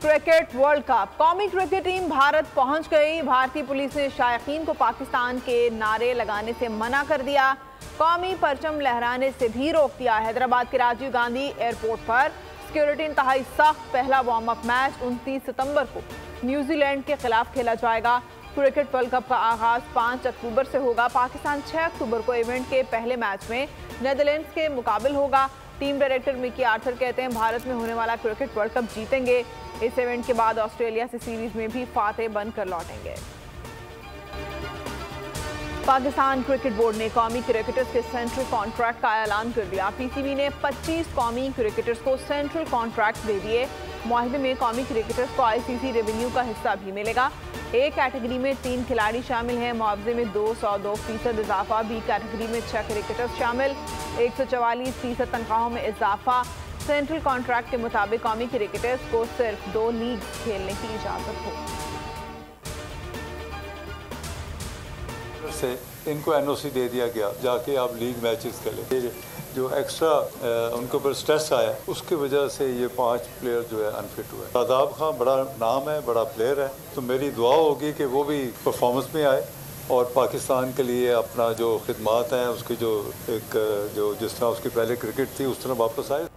Cricket world cup. कौमी cricket team Bharat पहुंच गई। भारतीय पुलिस ने शायकीन को पाकिस्तान के नारे लगाने से मना कर दिया। कौमी परचम लहराने से भी रोक दिया। हैदराबाद के राजीव गांधी एयरपोर्ट पर सिक्योरिटी इंतहाई सख्त। पहला वार्म अप मैच 29 सितंबर को न्यूजीलैंड के खिलाफ खेला जाएगा। क्रिकेट वर्ल्ड कप का आगाज 5 अक्टूबर से होगा। पाकिस्तान 6 अक्टूबर को इवेंट के पहले मैच में नेदरलैंड्स के मुकाबले होगा। टीम डायरेक्टर मिकी आर्थर कहते हैं भारत में होने वाला क्रिकेट वर्ल्ड कप जीतेंगे। इस इवेंट के बाद ऑस्ट्रेलिया से सीरीज में भी फातेह बनकर लौटेंगे। पाकिस्तान क्रिकेट बोर्ड ने कौमी क्रिकेटर्स के सेंट्रल कॉन्ट्रैक्ट का ऐलान कर दिया। पीसीबी ने 25 कौमी क्रिकेटर्स को सेंट्रल कॉन्ट्रैक्ट दे दिए। मुआहदे में कौमी क्रिकेटर्स को आईसीसी रेवेन्यू का हिस्सा भी मिलेगा। ए कैटेगरी में 3 खिलाड़ी शामिल हैं। मुआवजे में 202% इजाफा। बी कैटेगरी में 6 क्रिकेटर्स शामिल। 144% तनख्वाहों में इजाफा। सेंट्रल कॉन्ट्रैक्ट के मुताबिक कौमी क्रिकेटर्स को सिर्फ 2 लीग खेलने की इजाजत हो। से इनको एनओसी दे दिया गया, जाके आप लीग मैचेस खेलें। जो एक्स्ट्रा उनके ऊपर स्ट्रेस आया उसकी वजह से ये 5 प्लेयर जो है अनफिट हुए। शादाब खान बड़ा नाम है, बड़ा प्लेयर है, तो मेरी दुआ होगी कि वो भी परफॉर्मेंस में आए और पाकिस्तान के लिए अपना जो खिदमात हैं उसकी जो जिस तरह उसकी पहले क्रिकेट थी उस तरह वापस आए।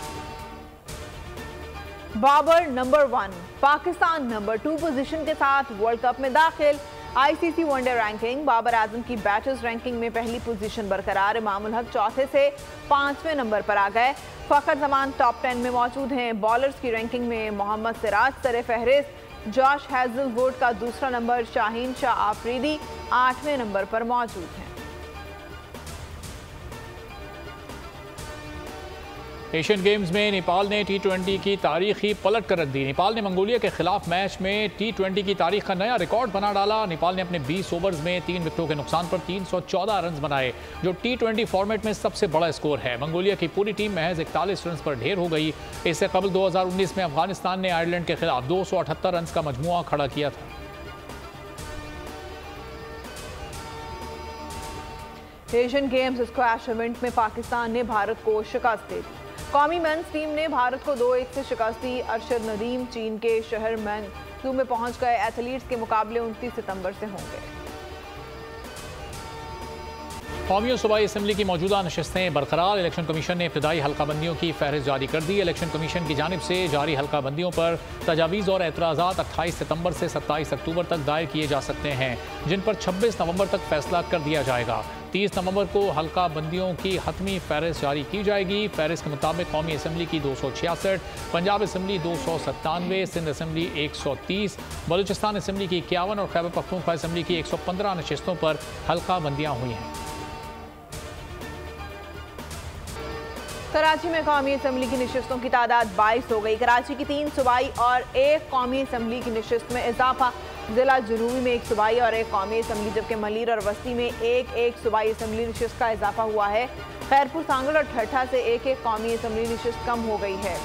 Babar number 1, Pakistan number 2 position के साथ वर्ल्ड कप में दाखिल। ICC one day ranking, Babar Azam की बैटर्स रैंकिंग में पहली पोजीशन बरकरार। इमामुल हक चौथे से 5वें नंबर पर आ गए। फखर जमान टॉप 10 में मौजूद हैं। बॉलर्स की रैंकिंग में मोहम्मद सिराज सरे फहरिस्त। जॉश हैजलवुड का दूसरा नंबर। शाहीन शाह आफरीदी 8वें नंबर पर मौजूद हैं। एशियन गेम्स में नेपाल ने T20 की तारीख ही पलट कर रख दी। नेपाल ने मंगोलिया के खिलाफ मैच में T20 की तारीख का नया रिकॉर्ड बना डाला। नेपाल ने अपने 20 ओवर्स में 3 विकेटों के नुकसान पर 314 रन बनाए, जो T20 फॉर्मेट में सबसे बड़ा स्कोर है। मंगोलिया की पूरी टीम महज 41 रन पर ढेर हो गई। इससे कबल 2019 में अफगानिस्तान ने आयरलैंड के खिलाफ 278 रन का मजमुआ खड़ा किया था। एशियन गेम्स स्क्वैश इवेंट में पाकिस्तान ने भारत को शिकस्त दे दी। कौमी मेंस टीम ने भारत को 2-1 से शिकस्त दी। अरशद नदीम चीन के शहर मैंगजू में पहुंच गए। एथलीट्स के मुकाबले 29 सितंबर से होंगे। कौमी और सूबाई असम्बली की मौजूदा नशस्तें बरकरार। इलेक्शन कमीशन ने इब्तदाई हल्काबंदियों की फहरिस्त जारी कर दी। इलेक्शन कमीशन की जानिब से जारी हल्काबंदियों पर तजावीज़ और एतराज़ात 28 सितंबर से 27 अक्टूबर तक दायर किए जा सकते हैं, जिन पर 26 नवंबर तक फैसला कर दिया जाएगा। 30 नवंबर को हल्का बंदियों की हतमी फहरिस्त जारी की जाएगी। फहरिस्त के मुताबिक कौमी असम्बली की 266, Punjab assembly 297, Sindh assembly 130, Balochistan assembly की 51 और खैबर पख्तूनख्वा असम्बली की 115 नशस्तों पर हल्का बंदियाँ हुई हैं। कराची में कौमी असम्बली की नशस्तों की तादाद 22 हो गई। कराची की 3 सूबाई और 1 कौमी असम्बली की नशस्त में इजाफा। जिला जुनूबी में 1 सूबाई और 1 कौमी असम्बली, जबकि मलीर और वस्ती में 1-1 सूबाई असम्बली नशस्त का इजाफा हुआ है। खैरपुर, सांगड़ और ठट्ठा से 1-1 कौमी असम्बली नशस्त कम हो गई है।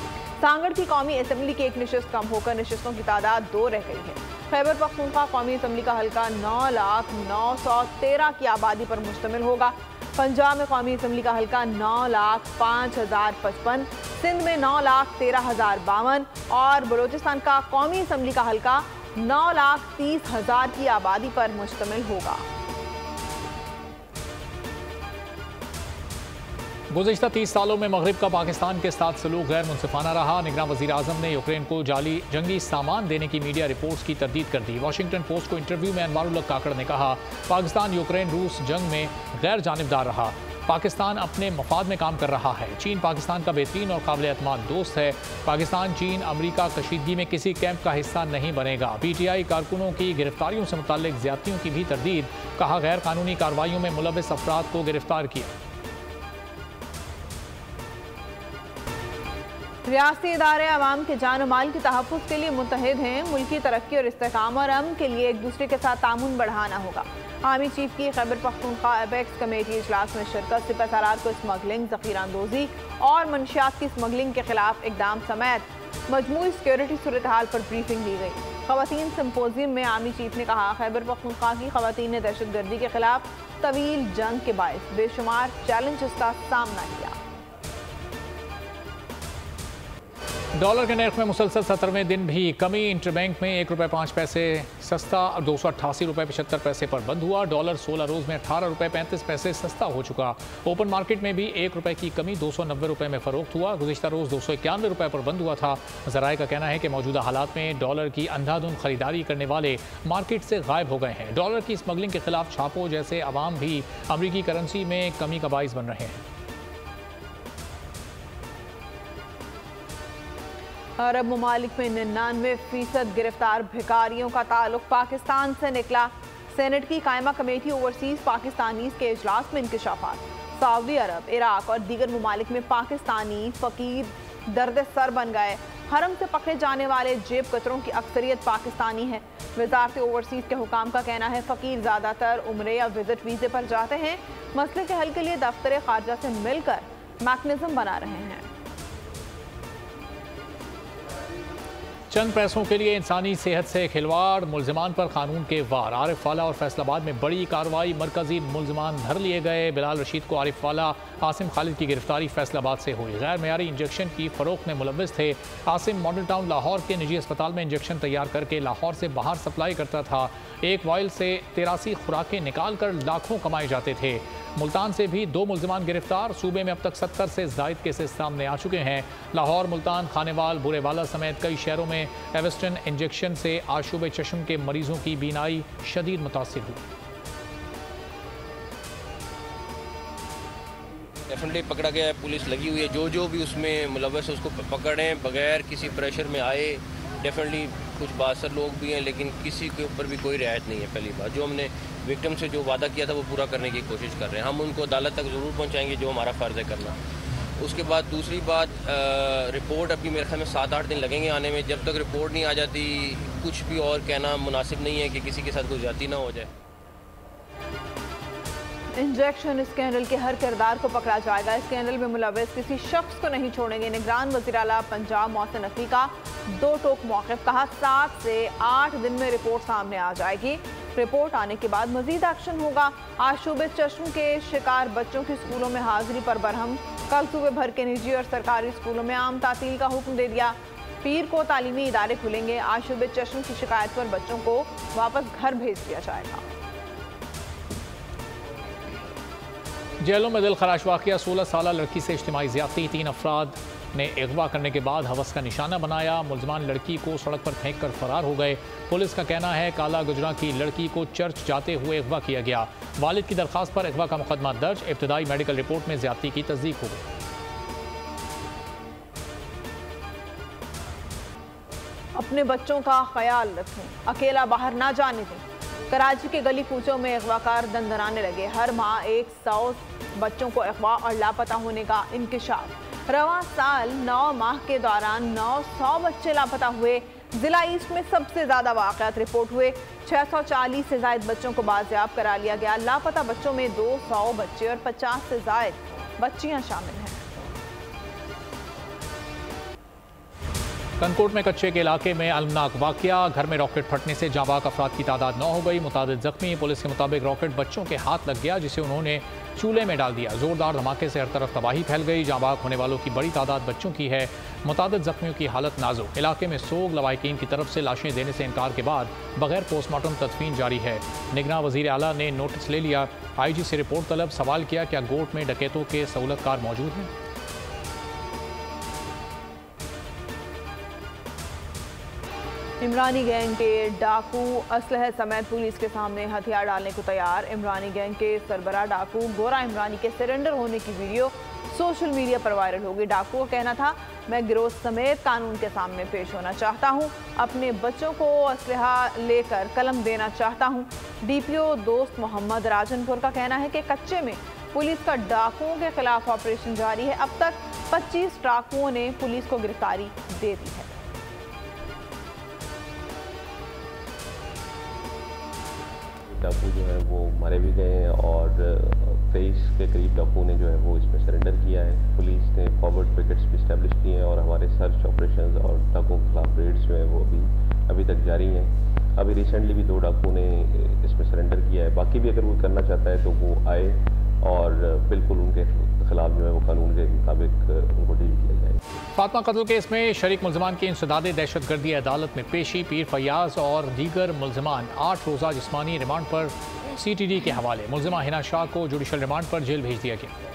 सांगड़ की कौमी असम्बली की 1 नशस्त कम होकर नशस्तों की तादाद 2 रह गई है। खैबर पख्तूनख्वा कौमी असम्बली का हल्का 9,913 की आबादी पर मुश्तमिल होगा। पंजाब में कौमी असम्बली का हल्का 9,05,055, सिंध में 9,13,052 और बलूचिस्तान का कौमी असम्बली का हल्का 9,30,000 की आबादी पर मुश्तमिल होगा। गुज़िश्ता 30 सालों में मगरिब का पाकिस्तान के साथ सलूक गैर मुनसिफाना रहा। निगरान वज़ीर आज़म ने यूक्रेन को जाली जंगी सामान देने की मीडिया रिपोर्ट्स की तरदीद कर दी। वाशिंगटन पोस्ट को इंटरव्यू में अनवारुल्लाह काकड़ ने कहा, पाकिस्तान यूक्रेन रूस जंग में गैर जानिबदार रहा। पाकिस्तान अपने मफाद में काम कर रहा है। चीन पाकिस्तान का बेहतरीन और काबिल एतमाद दोस्त है। पाकिस्तान चीन अमरीका कशीदगी में किसी कैंप का हिस्सा नहीं बनेगा। पीटीआई कारकुनों की गिरफ्तारियों से मुताल्लिक ज़्यादतियों की भी तरदीद। कहा, गैर कानूनी कार्रवाइयों में मुलविस अफराद को गिरफ्तार किया। रियासती इदारे आवाम के जान और माल के तहफ़्फ़ुज़ के लिए मुत्तहिद हैं। मुल्की तरक्की और इस्तेहकाम और अमन के लिए एक दूसरे के साथ तामुन बढ़ाना होगा। आर्मी चीफ की खैबर पख्तूनख्वा एपेक्स कमेटी इजलास में शिरकत। सिपहसालार को स्मगलिंग, ज़ख़ीराअंदोज़ी और मंशियात की स्मगलिंग के खिलाफ इक़दाम समेत मजमूई सिक्योरिटी सूरत हाल पर ब्रीफिंग दी गई। ख़वातीन सिम्पोजियम में आर्मी चीफ ने कहा, खैबर पख्तूनख्वा की ख़वातीन ने दहशतगर्दी के खिलाफ तवील जंग के बायस बेशुमार चैलेंजेस का सामना किया। डॉलर के नर्ख में मुसलसल 17वें दिन भी कमी। इंटरबैंक में ₹1.05 सस्ता 288 रुपये 75 पैसे पर बंद हुआ। डॉलर 16 रोज में 18 रुपये 35 पैसे सस्ता हो चुका। ओपन मार्केट में भी ₹1 की कमी 290 रुपये में फरोख्त हुआ। गुज़िश्ता रोज 291 रुपये पर बंद हुआ था। ज़राए का कहना है कि मौजूदा हालात में डॉलर की अंधाधुंध खरीदारी करने वाले मार्केट से गायब हो गए हैं। डॉलर की स्मगलिंग के खिलाफ छापों जैसे अवाम भी अमरीकी करेंसी में कमी का बाइस बन रहे हैं। अरब ममालिक में 99% गिरफ्तार भिखारियों का ताल्लुक पाकिस्तान से निकला। सेनेट की कायमा कमेटी ओवरसीज पाकिस्तानीज के इजलास में इंकशाफात। सऊदी अरब, इराक और दीगर ममालिक में पाकिस्तानी फकीर दर्द सर बन गए। हरम से पकड़े जाने वाले जेब कतरों की अक्सरियत पाकिस्तानी है। वजारत ओवरसीज के हुकाम का कहना है फकीर ज़्यादातर उम्रे या विजिट वीज़े पर जाते हैं। मसले के हल के लिए दफ्तर खारजा से मिलकर मैकेनिज्म बना रहे हैं। चंद पैसों के लिए इंसानी सेहत से खिलवाड़, मुल्जिमान पर कानून के वार। आरिफ वाला और फैसलाबाद में बड़ी कार्रवाई, मरकजी मुल्जिमान धर लिए गए। बिलाल रशीद को आरिफ वाला, आसिम खालिद की गिरफ्तारी फैसलाबाद से हुई। गैर मेयारी इंजेक्शन की फरोख्त में मुलव्विस थे। आसिम मॉडल टाउन लाहौर के निजी अस्पताल में इंजेक्शन तैयार करके लाहौर से बाहर सप्लाई करता था। एक वाइल से 83 खुराकें निकाल कर लाखों कमाए जाते थे। मुल्तान से भी 2 मुल्जिमान गिरफ्तार। सूबे में अब तक 70 से ज़ायद केसेस सामने आ चुके हैं। लाहौर, मुल्तान, खानेवाल, बुरेवाला समेत कई शहरों में एवेस्टन इंजेक्शन से आशुब चश्म के मरीजों की बीनाई शदीद मुतासिर हुई। डेफिनेटली पकड़ा गया है, पुलिस लगी हुई है। जो भी उसमें मुलव्वस है उसको पकड़ें बगैर किसी प्रेशर में आए। डेफिनेटली कुछ बासर लोग भी हैं लेकिन किसी के ऊपर भी कोई रियायत नहीं है। पहली बात, जो हमने विक्टिम से जो वादा किया था वो पूरा करने की कोशिश कर रहे हैं। हम उनको अदालत तक ज़रूर पहुंचाएंगे जो हमारा फ़र्ज़ है करना। उसके बाद दूसरी बात, रिपोर्ट अभी मेरे ख्याल में 7-8 दिन लगेंगे आने में। जब तक रिपोर्ट नहीं आ जाती कुछ भी और कहना मुनासिब नहीं है कि किसी के साथ कोई ज़्यादती ना हो जाए। इंजेक्शन स्कैंडल के हर किरदार को पकड़ा जाएगा। स्कैंडल में मुलव्विस किसी शख्स को नहीं छोड़ेंगे। निगरान वज़ीर आला पंजाब मोहसिन नकवी का 2 टोक मौक़िफ़, कहा 7 से 8 दिन में रिपोर्ट सामने आ जाएगी। रिपोर्ट आने के बाद मजीद एक्शन होगा। आशुब चश्म के शिकार बच्चों की स्कूलों में हाजिरी पर बरहम। कल सूबे भर के निजी और सरकारी स्कूलों में आम तातील का हुक्म दे दिया। पीर को तालीमी इदारे खुलेंगे। आशुब चश्म की शिकायत पर बच्चों को वापस घर भेज दिया जाएगा। जेलों में दिल खराश वाक़या, 16 साल लड़की से इज्तिमाई ज़्यादती। 3 अफराद ने अगवा करने के बाद हवस का निशाना बनाया। मुल्ज़मान लड़की को सड़क पर फेंक कर फरार हो गए। पुलिस का कहना है काला गुजरा की लड़की को चर्च जाते हुए अगवा किया गया। वालिद की दरख्वास्त पर अगवा का मुकदमा दर्ज। इब्तदाई मेडिकल रिपोर्ट में ज़्यादती की तस्दीक हो गई। अपने बच्चों का ख्याल रखें, अकेला बाहर ना जाने दें। कराची के गली कूचों में अगवाकार दंदनाने लगे। हर माह 100 बच्चों को अगवा और लापता होने का इंकशाफ। रवां साल 9 माह के दौरान 900 बच्चे लापता हुए। जिला ईस्ट में सबसे ज़्यादा वाक़यात रिपोर्ट हुए। 640 से ज़ायद बच्चों को बाजियाब करा लिया गया। लापता बच्चों में 200 बच्चे और 50 से ज़ायद बच्चियाँ शामिल हैं। कनकोट में कच्चे के इलाके में अलमनाक वाक़या, घर में रॉकेट फटने से जांबाक अफराद की तादाद 9 हो गई। मुतादिद जख्मी। पुलिस के मुताबिक रॉकेट बच्चों के हाथ लग गया जिसे उन्होंने चूल्हे में डाल दिया। जोरदार धमाके से हर तरफ तबाही फैल गई। जांबाक होने वालों की बड़ी तादाद बच्चों की है। मुतादिद जख्मियों की हालत नाजुक। इलाके में सोग। लवाहिकीन की तरफ से लाशें देने से इनकार के बाद बगैर पोस्टमार्टम तदफीन जारी है। निगरान वज़ीर आला ने नोटिस ले लिया। IG से रिपोर्ट तलब। सवाल किया क्या गोट में डकैतों के सहूलतकार मौजूद हैं। इमरानी गैंग के डाकू असलहे समेत पुलिस के सामने हथियार डालने को तैयार। इमरानी गैंग के सरबराह डाकू गोरा इमरानी के सरेंडर होने की वीडियो सोशल मीडिया पर वायरल होगी। डाकू का कहना था, मैं गिरोह समेत कानून के सामने पेश होना चाहता हूं। अपने बच्चों को असलहा लेकर कलम देना चाहता हूं। DPO दोस्त मोहम्मद राजनपुर का कहना है कि कच्चे में पुलिस का डाकुओं के खिलाफ ऑपरेशन जारी है। अब तक 25 डाकुओं ने पुलिस को गिरफ्तारी दे दी है। डाकू जो है वो मारे भी गए हैं और 23 के करीब डाकू ने जो है वो इसमें सरेंडर किया है। पुलिस ने फॉरवर्ड पिकेट्स भी इस्टेब्लिश किए हैं और हमारे सर्च ऑपरेशंस और डाकुओं के खिलाफ रेड्स जो है वो अभी तक जारी हैं। अभी रिसेंटली भी 2 डाकू ने इसमें सरेंडर किया है। बाकी भी अगर वो करना चाहता है तो वो आए और बिल्कुल उनके खिलाफ जो है वो कानून के मुताबिक उनको डील किया जाए। फातिमा कत्ल केस में शरीक मुलजमान की इंसदाद दहशतगर्दी अदालत में पेशी। पीर फयाज और दीगर मुलजमान 8 रोज़ा जिस्मानी रिमांड पर CTD के हवाले। मुलजिमा हिना शाह को जुडिशल रिमांड पर जेल भेज दिया गया।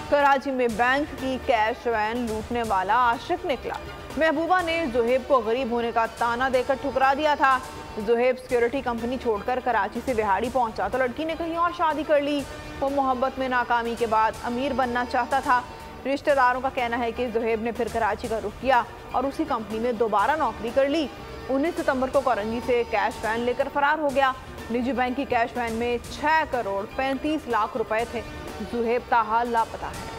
कराची में बैंक की कैश वैन लूटने वाला आशिक निकला। महबूबा ने जुहेब को गरीब होने का ताना देकर ठुकरा दिया था। जुहेब सिक्योरिटी कंपनी छोड़कर कराची से बिहाड़ी पहुंचा तो लड़की ने कहीं और शादी कर ली। वो मोहब्बत में नाकामी के बाद अमीर बनना चाहता था। रिश्तेदारों का कहना है कि जुहेब ने फिर कराची का रुख किया और उसी कंपनी में दोबारा नौकरी कर ली। 19 सितंबर को करंजी से कैश वैन लेकर फरार हो गया। निजी बैंक की कैश वैन में 6 करोड़ 35 लाख रुपए थे। जुहेब ताहाल लापता है।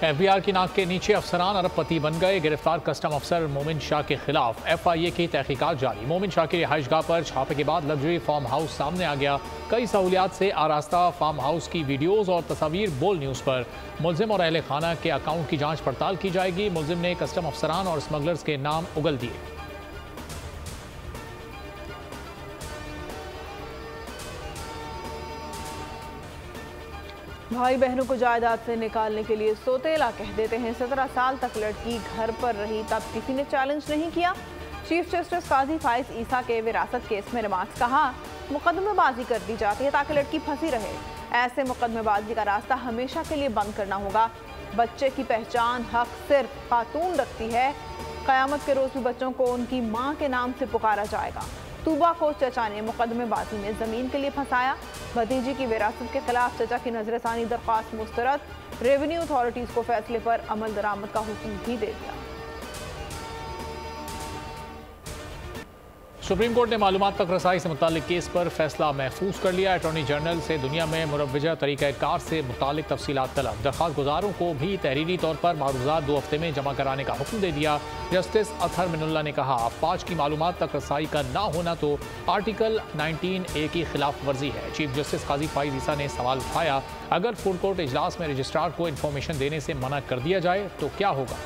FBI की नाक के नीचे अफसरान अरबपति बन गए। गिरफ्तार कस्टम अफसर मोमिन शाह के खिलाफ FIA की तहकीकात जारी। मोमिन शाह की रिहाइशगाह पर छापे के बाद लग्जरी फार्म हाउस सामने आ गया। कई सहूलियात से आरास्ता फार्म हाउस की वीडियोज और तस्वीर बोल न्यूज़ पर। मुलजिम और अहले खाना के अकाउंट की जांच पड़ताल की जाएगी। मुलजिम ने कस्टम अफसरान और स्मगलर्स के नाम उगल दिए। भाई बहनों को जायदाद से निकालने के लिए सोतेला कह देते हैं। 17 साल तक लड़की घर पर रही तब किसी ने चैलेंज नहीं किया। चीफ जस्टिस काजी फाइज ईसा के विरासत केस में रिमार्क्स कहा, मुकदमेबाजी कर दी जाती है ताकि लड़की फंसी रहे। ऐसे मुकदमेबाजी का रास्ता हमेशा के लिए बंद करना होगा। बच्चे की पहचान हक सिर्फ खातून रखती है। क़यामत के रोज़ भी बच्चों को उनकी माँ के नाम से पुकारा जाएगा। तूबा को चचा ने मुकदमेबाजी में ज़मीन के लिए फंसाया। भतीजी की विरासत के खिलाफ चचा की नजरसानी दरख्वास्त मुस्तरद। रेवेन्यू अथॉरिटीज़ को फैसले पर अमल दरामद का हुक्म भी दे दिया। सुप्रीम कोर्ट ने मालूमात तक रसाई से मुतालिक केस पर फैसला महफूज कर लिया। अटॉर्नी जनरल से दुनिया में मुरव्वजा तरीक़ाकार से मुतालिक तफसीलात तलब। दरख्वास्त गुजारों को भी तहरीरी तौर पर मारूजात 2 हफ्ते में जमा कराने का हुक्म दे दिया। जस्टिस अतहर मिनुल्लाह ने कहा, अफवाज की मालूमात तक रसाई का ना होना तो आर्टिकल 19A की खिलाफ वर्जी है। चीफ जस्टिस काजी फाइज ईसा ने सवाल उठाया, अगर फुल कोर्ट इजलास में रजिस्ट्रार को इंफॉर्मेशन देने से मना कर दिया जाए तो क्या होगा।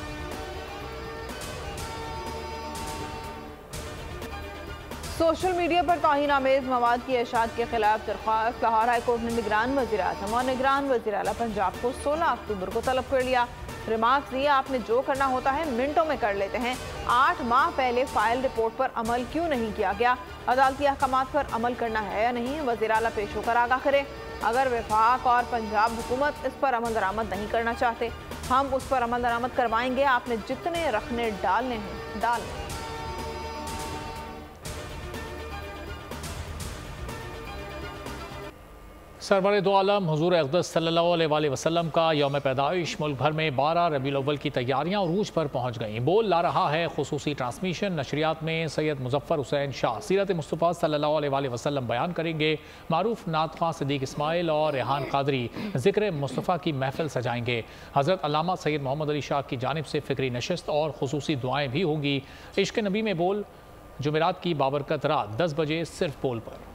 सोशल मीडिया पर तौहीन आमेज मवाद की इशाअत के खिलाफ दरख्वास्त। लाहौर हाई कोर्ट ने निगरान वज़ीर आज़म और निगरान वज़ीर आला पंजाब को 16 अक्टूबर को तलब कर लिया। रिमार्क्स दिए, आपने जो करना होता है मिनटों में कर लेते हैं। 8 माह पहले फाइल रिपोर्ट पर अमल क्यों नहीं किया गया। अदालती अहकामात पर अमल करना है या नहीं, वज़ीर आला पेश होकर आगाह करें। अगर वफाक और पंजाब हुकूमत इस पर अमल दरामद नहीं करना चाहते, हम उस पर अमल दरामद करवाएंगे। आपने जितने रखने डालने हैं डाल लें। सरवर दो आलम हुजूर अक़दस सल्लल्लाहु अलैहि वसल्लम का यौम पैदाइश मुल्क भर में 12 रबीउल अव्वल की तैयारियां उरूज पर पहुंच गईं। बोल ला रहा है खुसूसी ट्रांसमिशन। नशरियात में सैयद मुज़फ़्फ़र हुसैन शाह सीरत मुस्तफ़ा सल्लल्लाहु अलैहि वसल्लम बयान करेंगे। मारूफ नात ख़्वां सिद्दीक़ इस्माइल और रेहान क़ादरी ज़िक्र मुस्तफ़ा की महफिल सजाएंगे। हज़रत अल्लामा सैयद मोहम्मद अली शाह की जानिब से फ़िक्री नशिस्त और खुसूसी दुआएँ भी होंगी। इश्क़ नबी में बोल जुमेरात की बाबरकत रात 10 बजे सिर्फ बोल पर।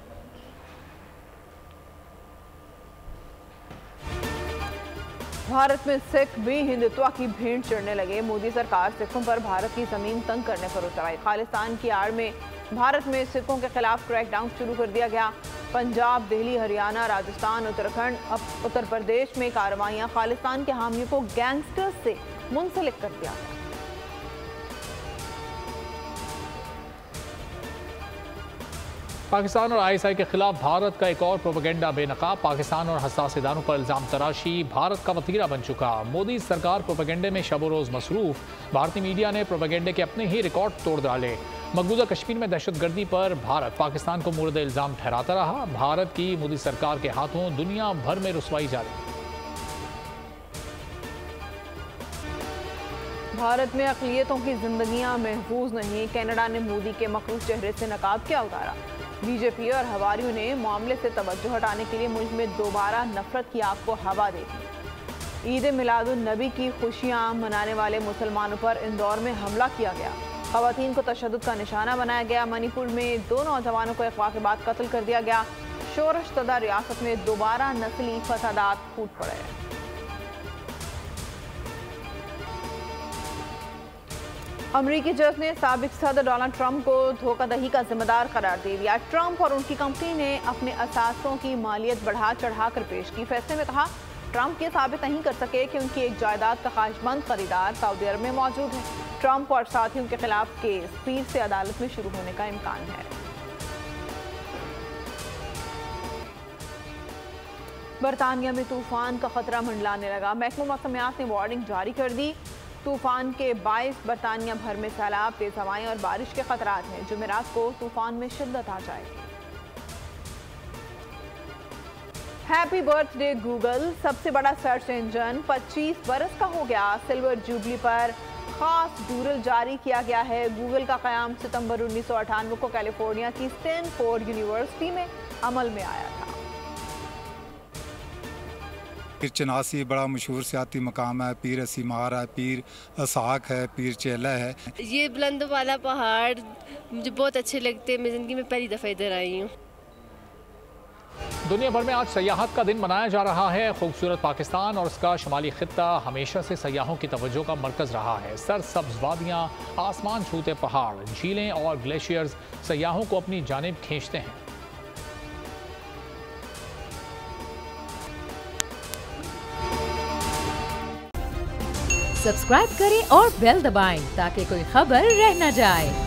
भारत में सिख भी हिंदुत्व की भीड़ चढ़ने लगे। मोदी सरकार सिखों पर भारत की जमीन तंग करने पर उतर आई। खालिस्तान की आड़ में भारत में सिखों के खिलाफ क्रैकडाउन शुरू कर दिया गया। पंजाब, दिल्ली, हरियाणा, राजस्थान, उत्तराखंड, उत्तर प्रदेश में कार्रवाइयां। खालिस्तान के हामियों को गैंगस्टर्स से मुंसलिक कर दिया गया। पाकिस्तान और ISI के खिलाफ भारत का एक और प्रोपेगेंडा बेनकाब। पाकिस्तान और हसास इदारों पर इल्ज़ाम तराशी भारत का वतीरा बन चुका। मोदी सरकार प्रोपेगेंडे में शब रोज़ मसरूफ। भारतीय मीडिया ने प्रोपेगेंडे के अपने ही रिकॉर्ड तोड़ डाले। मकबूजा कश्मीर में दहशतगर्दी पर भारत पाकिस्तान को मुर्द इल्ज़ाम ठहराता रहा। भारत की मोदी सरकार के हाथों दुनिया भर में रुसवाई जारी। भारत में अक़लियतों की जिंदगियां महफूज नहीं। कनाडा ने मोदी के मकरूज चेहरे से नकाब क्या उतारा। बीजेपी और हवारियों ने मामले से तवज्जो हटाने के लिए मुल्क में दोबारा नफरत की आग को हवा दे दी। ईद मिलादुन नबी की खुशियां मनाने वाले मुसलमानों पर इंदौर में हमला किया गया। खवातीन को तशद्दुद का निशाना बनाया गया। मणिपुर में 2 नौजवानों को अगवा के बाद कत्ल कर दिया गया। शोरशतदा रियासत में दोबारा नस्ली फसादात फूट पड़े। अमरीकी जज ने साबिक सदर डोनाल्ड ट्रंप को धोखाधड़ी का जिम्मेदार करार दे दिया। ट्रंप और उनकी कंपनी ने अपने असासों की मालियत बढ़ा चढ़ाकर पेश की। फैसले में कहा ट्रंप ये साबित नहीं कर सके कि उनकी एक जायदाद का ख्वाहिशमंद खरीदार सऊदी अरब में मौजूद है। ट्रंप और साथियों के खिलाफ केस पीर से अदालत में शुरू होने का इम्कान है। बरतानिया में तूफान का खतरा मंडलाने लगा। महकमा मौसमियात ने वार्निंग जारी कर दी। तूफान के बायस बरतानिया भर में सैलाब, तेज हवाएं और बारिश के खतरात हैं। जुमेरात को तूफान में शिद्दत आ जाएगी। हैप्पी बर्थडे गूगल, सबसे बड़ा सर्च इंजन 25 बरस का हो गया। सिल्वर जुबली पर खास डूडल जारी किया गया है। गूगल का क़याम सितंबर 1998 को कैलिफोर्निया की स्टैनफोर्ड यूनिवर्सिटी में अमल में आया था। पीर चनासी बड़ा मशहूर सियाती मकाम है। पीर असीमार है, पीर असाक है, पीर चेला है। ये बुलंद वाला पहाड़ मुझे बहुत अच्छे लगते हैं। मैं ज़िंदगी में पहली दफ़ा इधर आई हूँ। दुनिया भर में आज सयाहत का दिन मनाया जा रहा है। खूबसूरत पाकिस्तान और उसका शुमाली खित्ता हमेशा से सयाहों की तवज्जो का मरकज़ रहा है। सरसब्ज़ वादियाँ, आसमान छूते पहाड़, झीलें और ग्लेशियर्स सयाहों को अपनी जानिब खींचते हैं। सब्सक्राइब करें और बेल दबाएं ताकि कोई खबर रह न जाए।